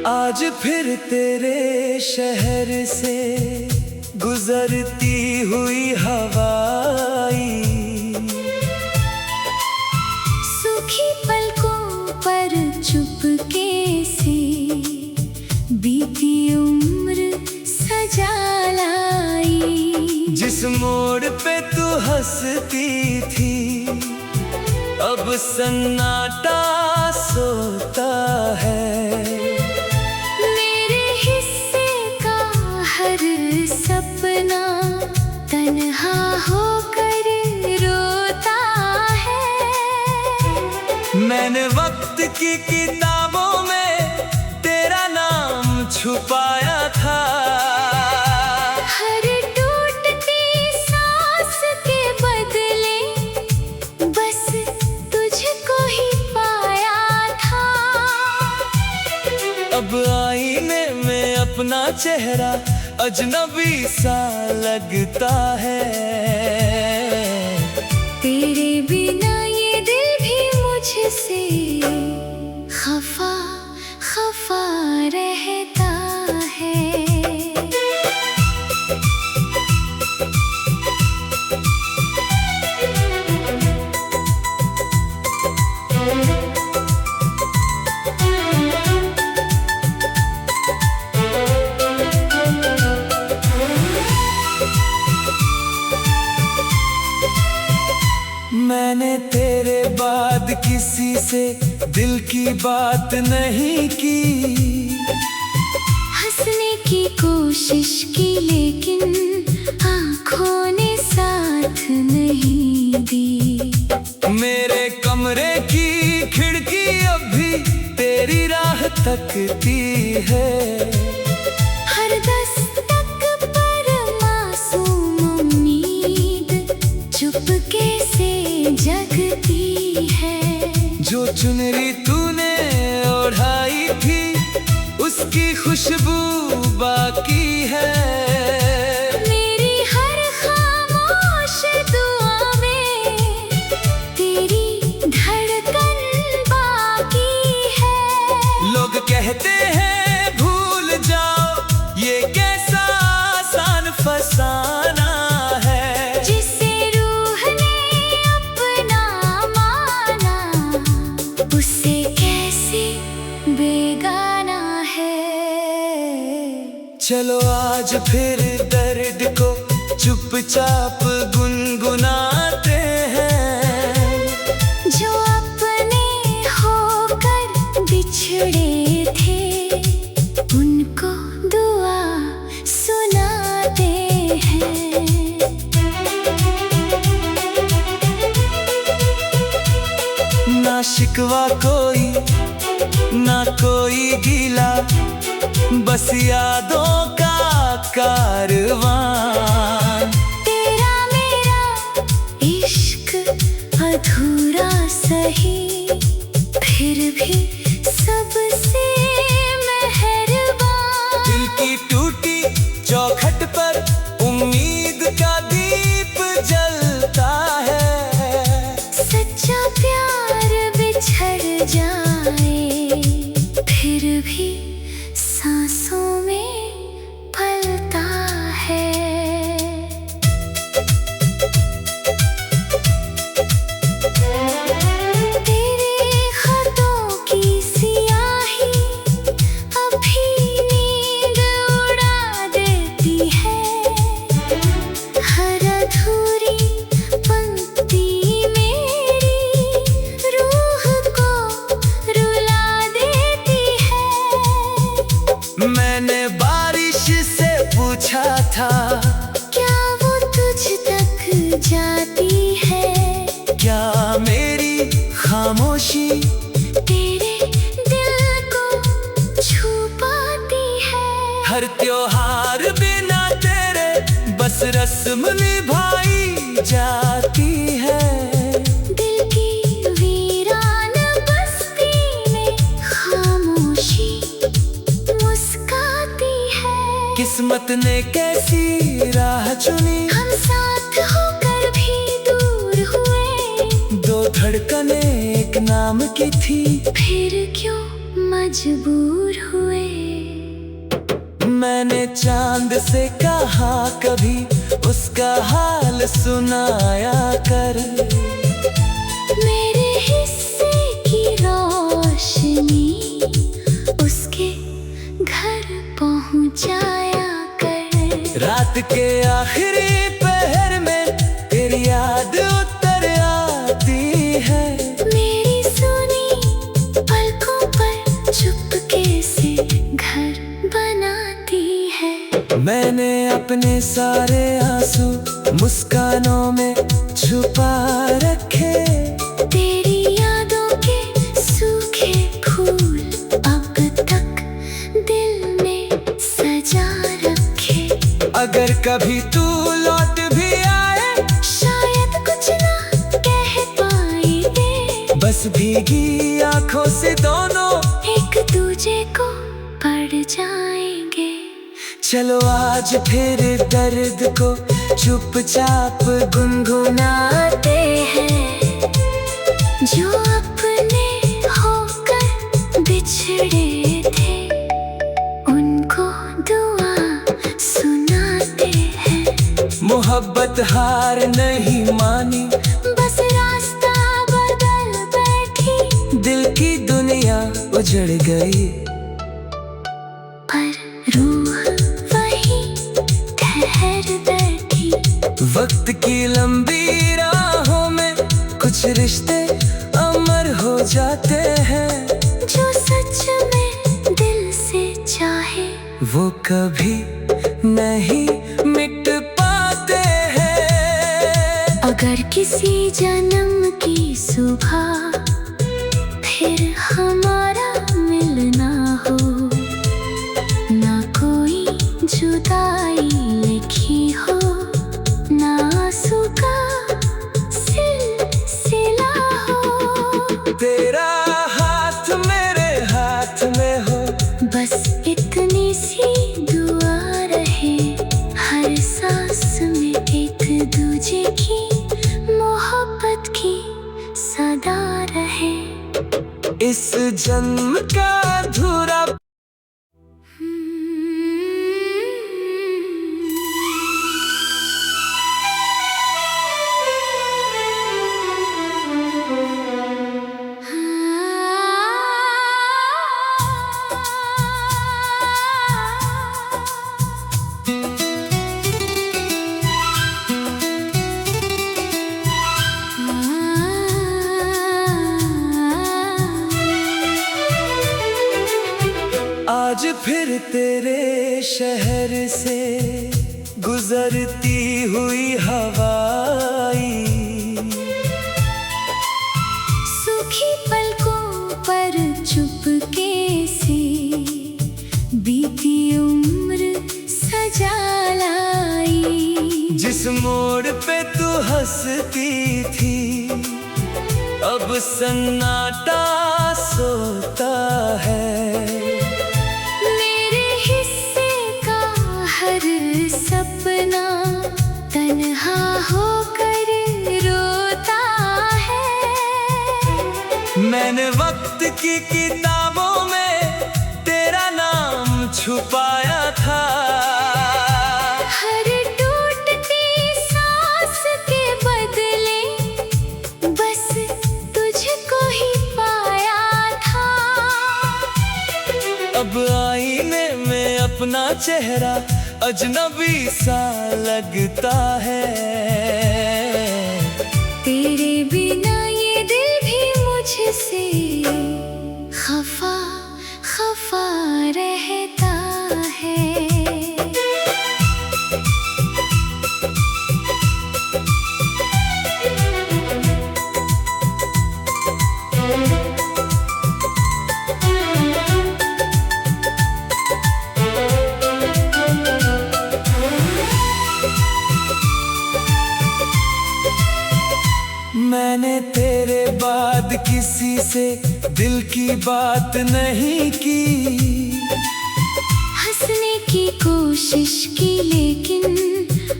आज फिर तेरे शहर से गुजरती हुई हवाई, सूखी पलकों पर चुपके से बीती उम्र सजा लाई। जिस मोड़ पे तू हंसती थी अब सन्नाटा सोता है। मेरे हिस्से का हर सपना तन्हा होकर रोता है। मैंने वक्त की किताबों में तेरा नाम छुपाया था। हर टूटती सांस के बदले बस तुझको ही पाया था। अब आईने में अपना चेहरा अजनबी सा लगता है। तेरे बिना ये दिल भी मुझसे खफा खफा रहता है। मैंने तेरे बाद किसी से दिल की बात नहीं की। हंसने की कोशिश की लेकिन आँखों ने साथ नहीं दी। मेरे कमरे की खिड़की अब भी तेरी राह तकती है। हर दस्तक पर मासूम उम्मीद चुपके से जगती है। जो चुनरी तूने ओढ़ाई थी उसकी खुशबू बाकी है। मेरी हर खामोश दुआ में तेरी धड़कन बाकी है। लोग कहते हैं भूल जाओ, ये कैसा आसान फसाना है। जिसे रूह ने अपना माना उससे कैसे बेगाना है। चलो आज फिर दर्द को चुपचाप गुनगुनाते हैं। जो अपने होकर बिछड़े थे उनको दुआ सुनाते हैं। ना शिकवा कोई ना कोई गीला, बस यादों का कारवां। तेरा मेरा इश्क अधूरा सही फिर भी सबसे मेहरबान। दिल की टूटी चौखट पर उम्मीद का दीप जलता है। सच्चा प्यार बिछड़ जाए फिर भी सांसों में पलता है। तेरे खतों की सियाही अभी नींद उड़ा देती है। हर अधूरी पंक्ति मेरी रूह को रुला देती है। मैंने बारिश से पूछा था क्या वो तुझ तक जाती है। क्या मेरी खामोशी तेरे दिल को छू पाती है। हर त्योहार बिना तेरे बस रस्म निभाई जाती है। दिल की वीरान बस्ती में खामोशी मुस्काती है। किस्मत ने कैसी राह चुनी, हम साथ होकर भी दूर हुए। दो धड़कनें एक नाम की थी, फिर क्यों मजबूर हुए। मैंने चांद से कहा कभी उसका हाल सुनाया कर। मेरे हिस्से की रोशनी उसके घर पहुंचाया कर। रात के आखिरी पहर में तेरी याद उतर आती है। मेरी सुनी पलकों पर चुपके से घर बनाती है। मैंने अपने सारे आंसू मुस्कानों में छुपा रखे। तेरी यादों के सूखे फूल अब तक दिल में सजा रखे। अगर कभी तू लौट भी आए शायद कुछ ना कह पाएंगे। बस भीगी आंखों से दोनों एक दूजे को पड़ जाएंगे। चलो आज फिर दर्द को चुपचाप गुनगुनाते हैं। जो अपने होकर बिछड़े थे उनको दुआ सुनाते हैं। मोहब्बत हार नहीं मानी, बस रास्ता बदल बैठी। दिल की दुनिया उजड़ गई पर रूह वही ठहर बैठी। वक्त की लंबी राहों में कुछ रिश्ते अमर हो जाते हैं। जो सच में दिल से चाहे वो कभी नहीं मिट पाते हैं। अगर किसी जन्म की सुबह फिर हमारा मिलना हो, ना कोई जुदाई लिखी हो, ना आंसू का सिलसिला हो। तेरा हाथ मेरे हाथ में हो, बस इतनी सी दुआ रहे। हर सांस में एक दूजे की मोहब्बत की सदा रहे। इस जन्म का अधूरा आज फिर तेरे शहर से गुजरती हुई हवाई। सूखी पलकों पर चुपके से बीती उम्र सजा लाई। जिस मोड़ पे तू हंसती थी अब सन्नाटा सोता है। मेरे हिस्से का हर सपना तन्हा होकर रोता है। मैंने वक्त की किताबों में तेरा नाम छुपाया था। हर टूटती सांस के बदले बस तुझको ही पाया था। अब आईने में अपना चेहरा अजनबी सा लगता है। तेरे बिना ये दिल भी मुझसे खफा खफा रहता है। मैंने तेरे बाद किसी से दिल की बात नहीं की। हंसने की कोशिश की लेकिन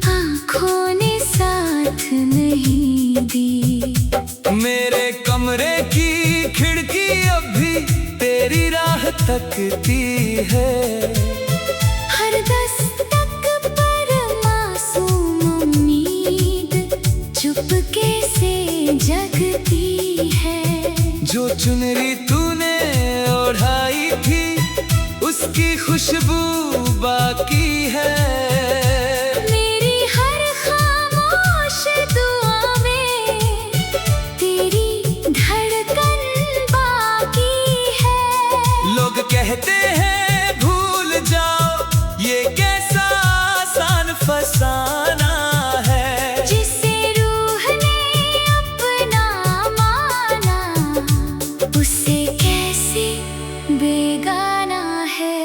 आँखों ने साथ नहीं दी। मेरे कमरे की खिड़की अब भी तेरी राह तकती है। हर चुनरी तूने ओढ़ाई थी, उसकी खुशबू बाकी है। मेरी हर खामोश दुआ में तेरी धड़कन बाकी है। लोग कहते हैं भूल जाओ, ये कैसा आसान फसाना है। जिसे रूह ने अपना माना, उसे कैसे बेगाना है।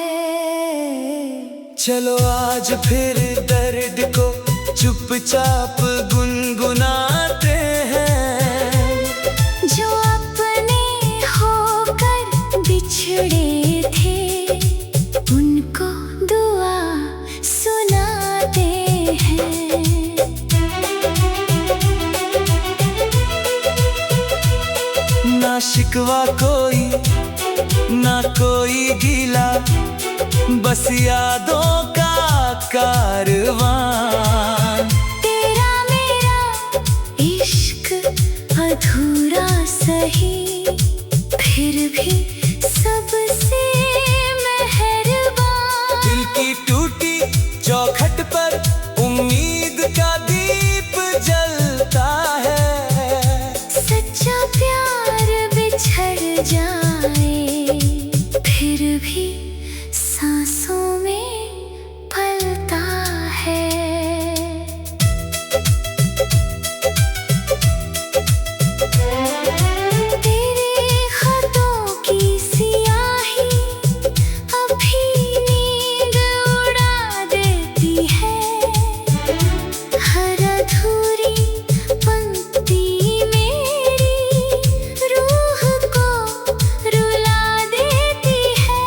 चलो आज फिर दर्द को चुपचाप गुनगुनाते हैं। जो अपने होकर बिछड़े थे, उनको दुआ सुनाते हैं। ना शिकवा कोई, ना कोई गीला, बस यादों का कारवां। तेरा मेरा इश्क अधूरा सही, फिर भी सबसे मेहरबान। दिल की टूटी चौखट पर उम्मीद का दीप जलता है। सच्चा प्यार बिछड़ जाए, फिर भी सांसों में पलता है। तेरे खतों की सियाही अभी नींद उड़ा देती है। हर अधूरी पंक्ति मेरी रूह को रुला देती है।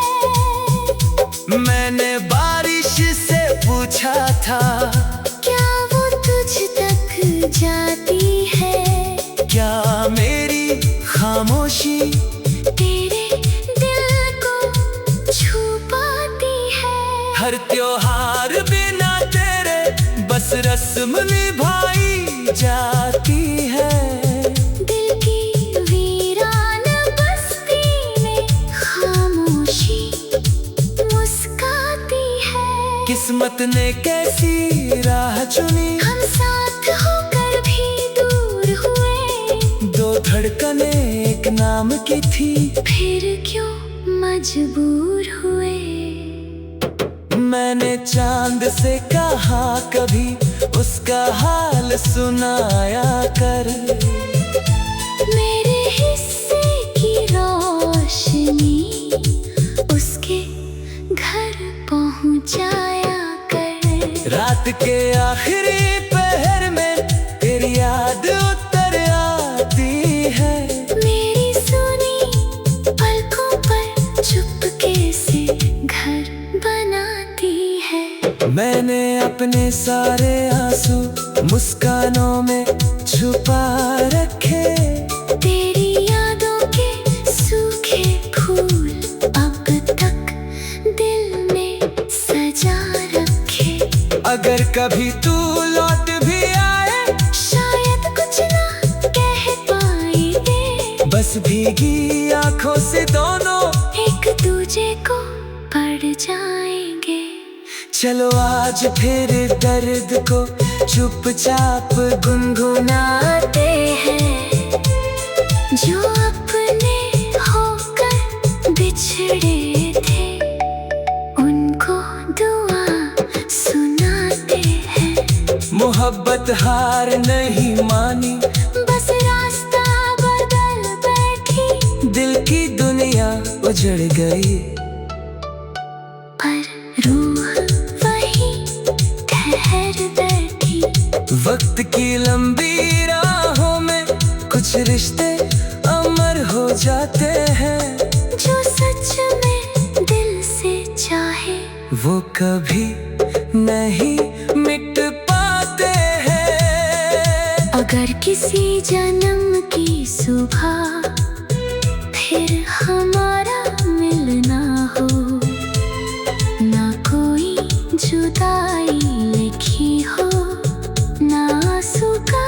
मैंने बारिश से पूछा था, क्या वो तुझ तक जाती है? क्या मेरी खामोशी तेरे दिल को छू पाती है? हर त्योहार बिना तेरे बस रस्म निभाई जाती है। दिल की वीरान बस्ती में खामोशी मुस्काती है। किस्मत ने कैसी राह चुनी, हम साथ होकर भी दूर हुए। दो धड़कने एक नाम की थी, फिर क्यों मजबूर हुए? मैंने चांद से कहा कभी उसका हाल सुनाया कर। मेरे हिस्से की रोशनी उसके घर पहुंचाया कर। रात के आखिरी पहर में तेरी याद उतर आती है। मेरी सुनी पलकों पर चुपके से घर बनाती है। मैंने अपने सारे आंसू मुस्कानों में छुपा रखे। तेरी यादों के सूखे फूल अब तक दिल में सजा रखे। अगर कभी तू लौट भी आए, शायद कुछ ना कह पाएंगे। बस भीगी आंखों से दोनों एक दूजे को पड़ जाएंगे। चलो आज फिर दर्द को चुपचाप गुनगुनाते हैं। जो अपने होकर बिछड़े थे, उनको दुआ सुनाते हैं। मोहब्बत हार नहीं मानी, बस रास्ता बदल बैठी। दिल की दुनिया उजड़ गई, पर रूह वही ठहर बैठी। वक्त की लंबी राहों में कुछ रिश्ते अमर हो जाते हैं। जो सच में दिल से चाहे, वो कभी नहीं मिट पाते हैं। अगर किसी जन्म की सुबह फिर हमारा मिलना हो, ना कोई जुदाई लिखी हो, ना आंसू का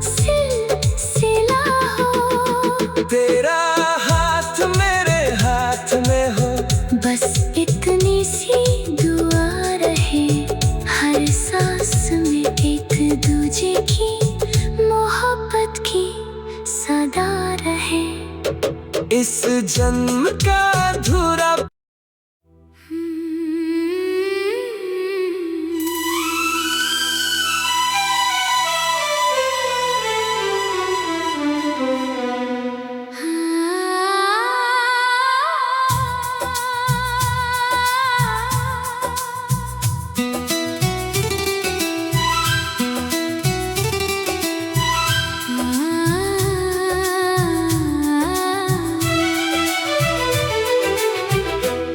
सिलसिला हो। तेरा सी दुआ रहे, हर सांस में एक दूजे की मोहब्बत की सदा रहे। इस जन्म का अधूरा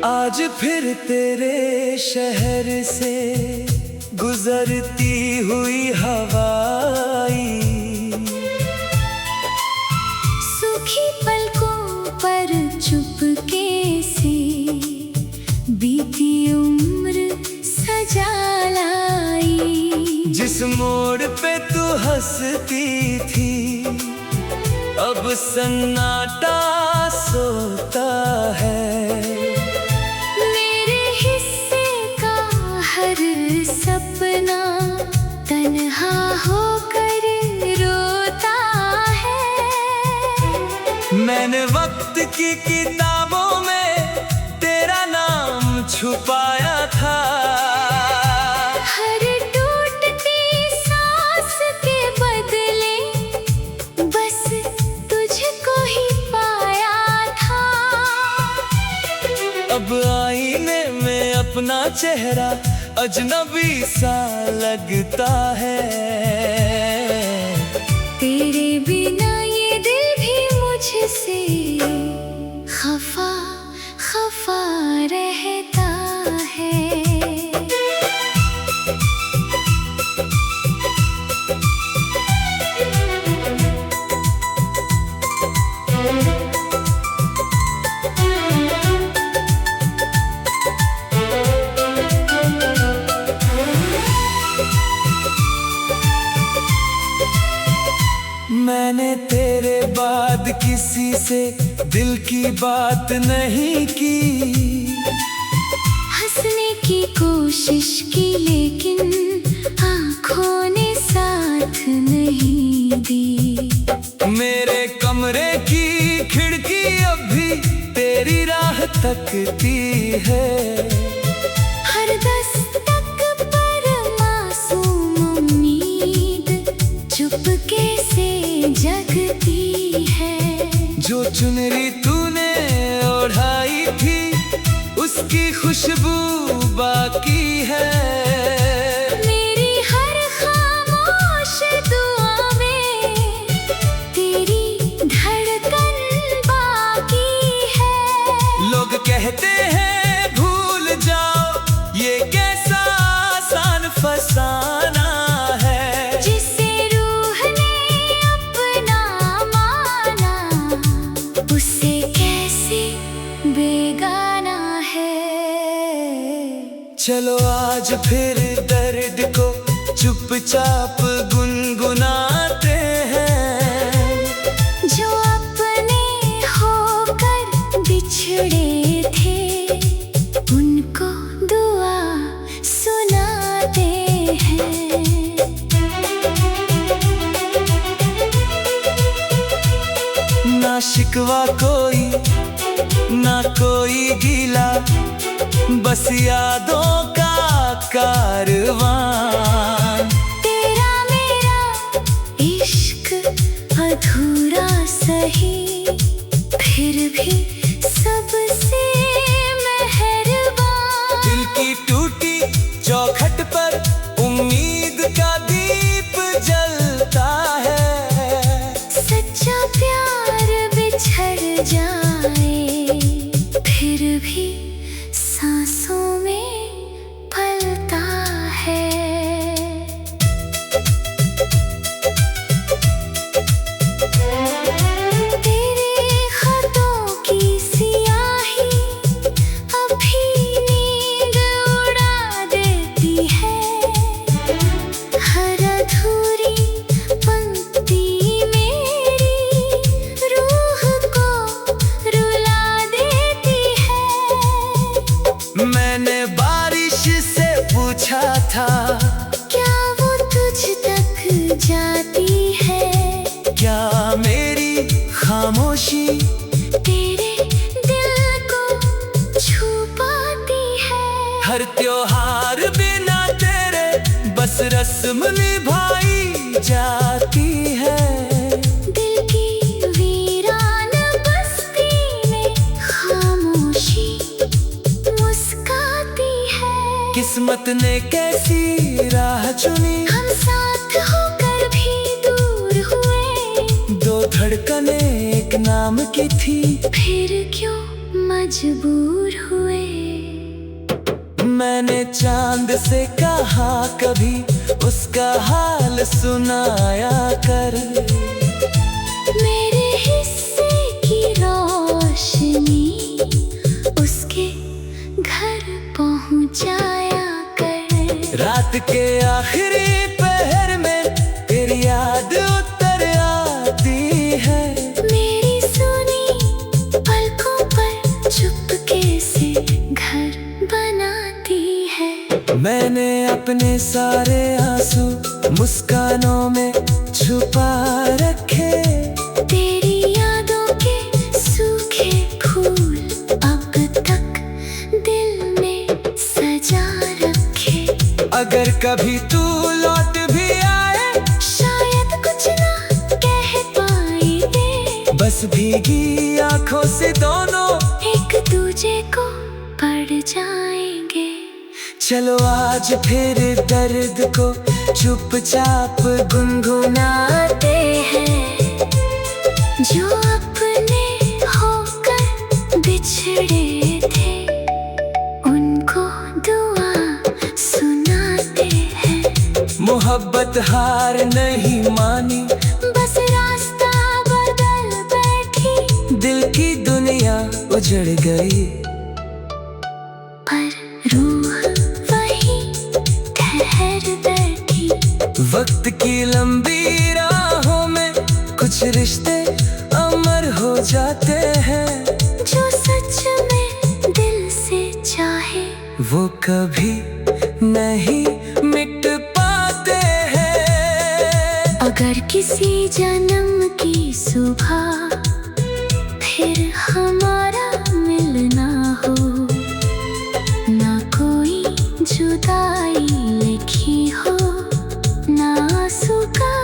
आज फिर तेरे शहर से गुजरती हुई हवाई, सूखी पलकों पर चुपके से बीती उम्र सजा लाई। जिस मोड़ पे तू हंसती थी अब सन्नाटा सोता है। सपना तन्हा होकर रोता है। मैंने वक्त की किताबों में तेरा नाम छुपाया था। हर टूटती सांस के बदले बस तुझको ही पाया था। अब आईने में अपना चेहरा अजनबी सा लगता है। तेरे बिना ये दिल भी मुझसे खफा खफा रहता है। मैंने तेरे बाद किसी से दिल की बात नहीं की। हंसने की कोशिश की लेकिन आँखों ने साथ नहीं दी। मेरे कमरे की खिड़की अब भी तेरी राह तकती है। हर दस्तक पर मासूम उम्मीद चुपके से जगती है। जो चुनरी तूने ओढ़ाई थी उसकी खुशबू बाकी है। मेरी हर खामोश दुआ में तेरी धड़कन बाकी है। लोग कहते हैं भूल जाओ ये कैसा आसान फसाना है। जिसे रूह ने अपना माना उसे कैसे बेगाना है। चलो आज फिर दर्द को चुपचाप गुनगुनाते हैं। जो अपने होकर बिछड़े थे उनको दुआ सुनाते हैं। ना शिकवा कोई ना कोई गीला, बस यादों का कारवां। तेरा मेरा इश्क अधूरा सही फिर भी सबसे मेहरबान। दिल की टूटी चौखट पर उम्मीद का दीप जलता है। सच्चा प्यार बिछड़ जाए फिर भी सांसों में पलता है। तेरे खतों की सियाही अभी नींद उड़ा मैंने बारिश से पूछा था, क्या वो तुझ तक जाती है? क्या मेरी खामोशी तेरे दिल को छू पाती है? हर त्योहार बिना तेरे बस रस्म निभाई जाती है। दिल की वीरान बस्ती में खामोशी मुस्काती है। किस्मत ने कैसी राह चुनी, हम साथ होकर भी दूर हुए। दो धड़कने एक नाम की थी, फिर क्यों मजबूर हुए? मैंने चांद से कहा कभी उसका हाल सुनाया कर। मेरे हिस्से की रोशनी उसके घर पहुंचाया कर। रात के आखिरी पहर में तेरी याद उतर आती है। मेरी सुनी पलकों पर चुपके से घर बनाती है। मैंने अपने सारे आंसू मुस्कानों में छुपा रखे। तेरी यादों के सूखे फूल अब तक दिल में सजा रखे। अगर कभी तू लौट भी आए, शायद कुछ ना कह पाएंगे। बस भीगी आंखों से दोनों एक दूजे को पड़ जाएंगे। चलो आज फिर दर्द को चुपचाप गुनगुनाते हैं जो अपने होकर बिछड़े थे, उनको दुआ सुनाते हैं। मोहब्बत हार नहीं मानी, बस रास्ता बदल बैठी। दिल की दुनिया उजड़ गई, पर रूह वहीं ठहर बैठी। वक्त की लंबी राहों में कुछ रिश्ते अमर हो जाते हैं। जो सच में दिल से चाहे वो कभी नहीं मिट पाते हैं। अगर किसी जन्म की सुबह फिर हमारा मिलना हो, ना कोई जुदाई लिखी हो, ना आंसू का